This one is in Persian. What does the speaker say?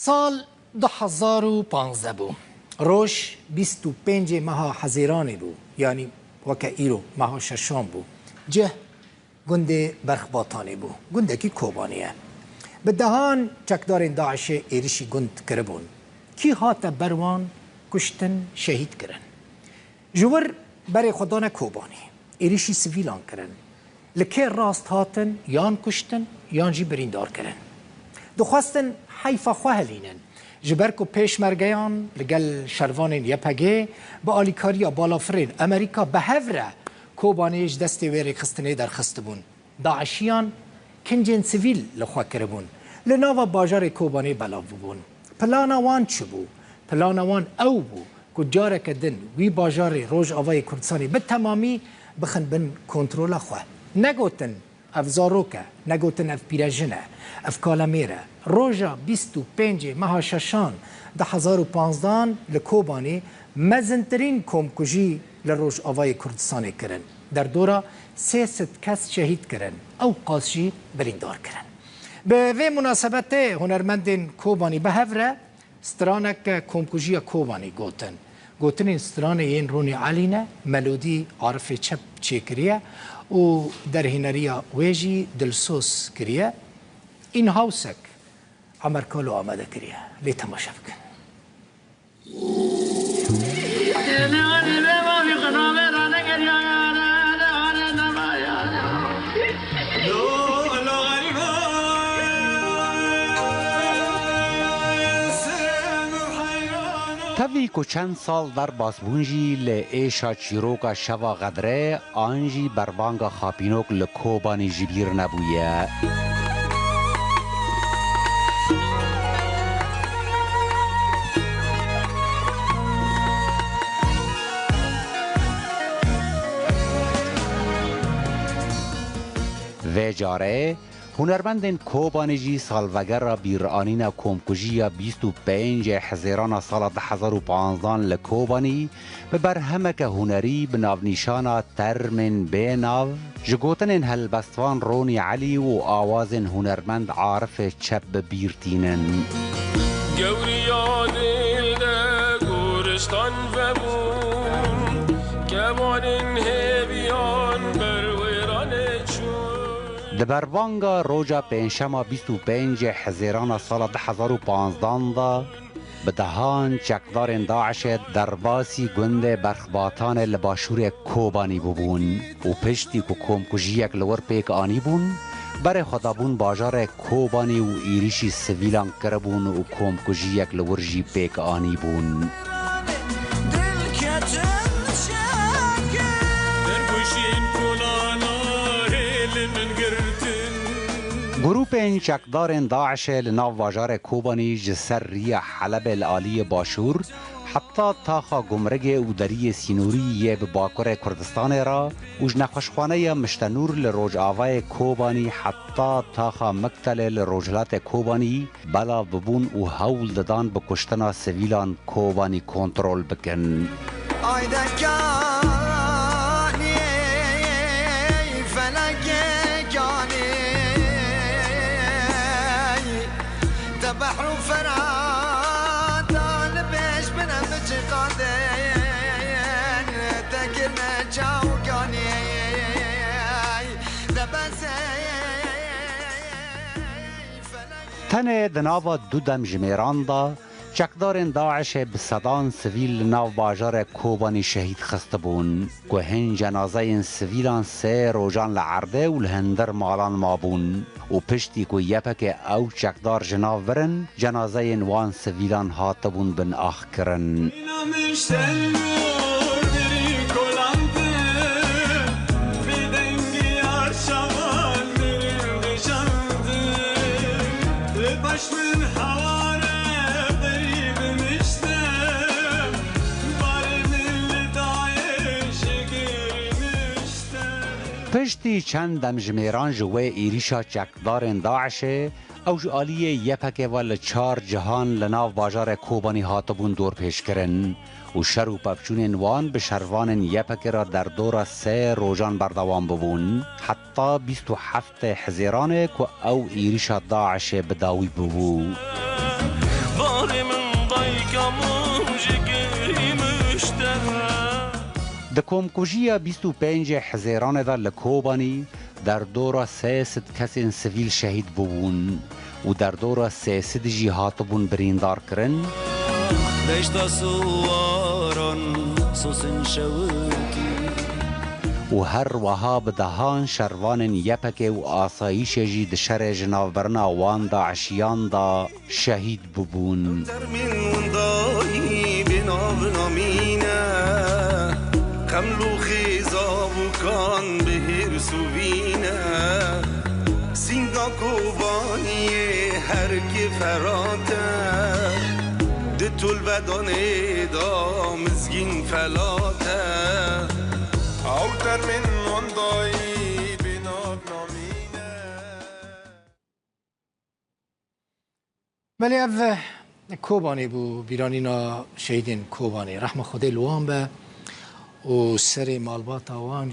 سال 2015 بو روش 25 ماه حزیرانی بو یعنی وکه ایرو ماه ششم بو جه گنده برخباطانی بو گنده کی کوبانیه به دهان چکدار داعش ایریشی گند کربون کی هات بروان کشتن شهید کرن جور برای خدانه کوبانی ایریشی سویلان کرن لکه راست هاتن یان کشتن یان جی بریندار کرن دخواستن حیفا خواه جبر کو پیشمرگیان لگل شروان یپگه با آلیکاریا بالافرین امریکا به هفره کوبانیش دستی ویری خستنه در خستبون داعشیان کنجن سویل لخوا کربون لناوا باجار کوبانی بلا بون پلانا وان چه بو پلانا وان او بو کجاره کدن وی باجار روز آوای کردستانی به تمامی بخن بن کنترول خواه نگوتن اف زاروکه نگوتن اف پیرجنه اف کالمیره روژا 25 ماه ششان 2015 لکوبانی مزنترین کمکجی لروج آوای کردستانی کرن در دورا 300 کس شهید کرن او قاسجی بریندار کرن به وی مناسبت هنرمندین کوبانی به هفره سترانک کمکجی کوبانی گوتن این ستران این رونی علینه ملودی عارف چپ چیکریه و در هنریا ویجی دلسوس کریه این هاوسک عمرکالو آمده کریه لی تماشا بکن تاوی کو چند سال در باسبونجی لعیشا چیروکا شوا غدره آنجی بروانگا خاپینوک لکوبانی جبیر نبویه و جاره هنرمندین کوبانیجی سالوگر را بیرانین کمکجی 25 حزیران سال 2015 لکوبانی به برهمک هنری به ناونیشانا ترمن بیناو جگوتن هلبستوان رونی علی و آواز هنرمند عارف چپ بیرتینن گوریا دل ده گورستان و بون کبانین هبیان برویران دبروانگا روژا پنجشنبه 25 حزیران سال 2015 دا به دهان چکدار داعش در باسی گند برخباطان لباشور کوبانی ببون و پشتی که کمکجیک لور پیک آنی بون برای خدابون باجار کوبانی و ایریشی سویلان کربون و کمکجیک لور جی پیک آنی بون گروپ این چکدار داعش لناو واجار کوبانی جسر ری حلب العالی باشور حتی تاخا گمرگ او دری سینوری به باکور کردستان را و جنخوشخانه مشتنور لروج آوای کوبانی حتی تاخا مکتل لروجلات کوبانی بلا ببون و هول ددان به کشتنا سویلان کوبانی کنترول بکن بحر فرات لبيش بنا مجقادين تكنا جاوقاني تن دناوا دودم جمیران دا چکدار داعش به صدان سویل ناو باجار کوبانی شهید خسته بون که هن جنازه سویلان 3 روزان لعرده و لهندر مالان مابون و پشتی که یپک او چکدار جناو برن جنازه وان سویلان هاتبون بن آخ کرن پشتی چند دمجمیران جوه ایریشا چکدار داعش او جالی یپک و 4 جهان لناو باجار کوبانی هاتبون دور پیش کرن و شر و پفچون وان به شروان یپک را در دور 3 روزان بردوام ببون حتی 27 حزیران که او ایریشا داعش بداوی ببو د کۆمکوژیە 25 حزێرانێدا لە کۆبانی دەردۆرە 300 کەسên سڤیل شەهید بوون و دەردۆرە 300 jî hatibûn birîndarkirin دشتا سواران سوسن شوکی و هەر وەها bi dehan şervanên yepekê û asayîşê jî di şerê ji navberina wan daişiyan da şehîd bibûn. ترمین وندایی بناو نامینه قملو خیزاب و کان به هرسوینه سینگا کوبانیه هر که فراته ده طول بدانه دا مزگین فلاته او ترمین وندایی بناو نامینه. ولی او کوبانی بو بیرانینا شهیدین کوبانی رحم خدا لوان به و سر مالبات آوان